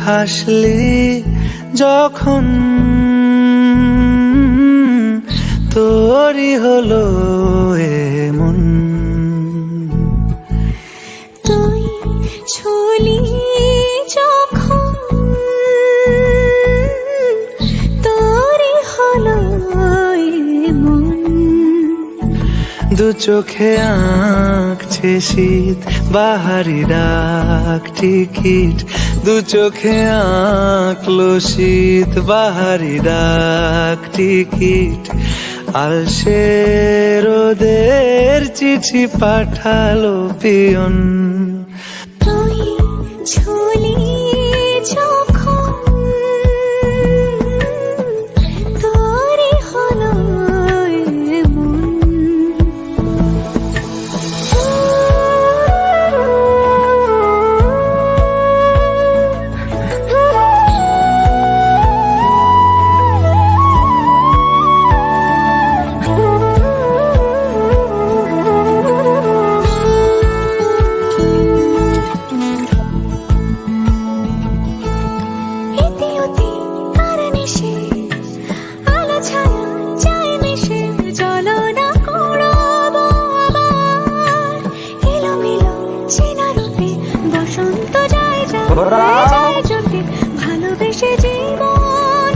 হাসলি যখন তোরই হলো এমন। তুই ছুলি যখন তোরই হলো এমন। দু চোখে আঁকছে শীত বাহারি ডাক টিকিট, দু চোখে আঁকলো শীত বাহারি ডাক টিকিট। আলসে রোদের চিঠি পাঠালো পিয়ন। তুই ছুলি যখন তোরই হলো এমন। ভালোবেসে জীবন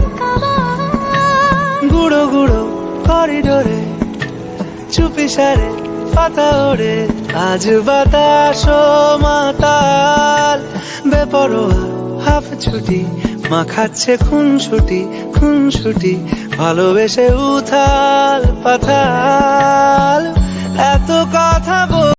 গুঁড়ো গুঁড়ো করিডোরে চুপি সারে পাতা ওড়ে, আজ বাতাস মাতাল বেপরোয়া হাফ ছুটি মাখাচ্ছে খুনসুটি খুনসুটি, ভালোবেসে উথাল পাথাল।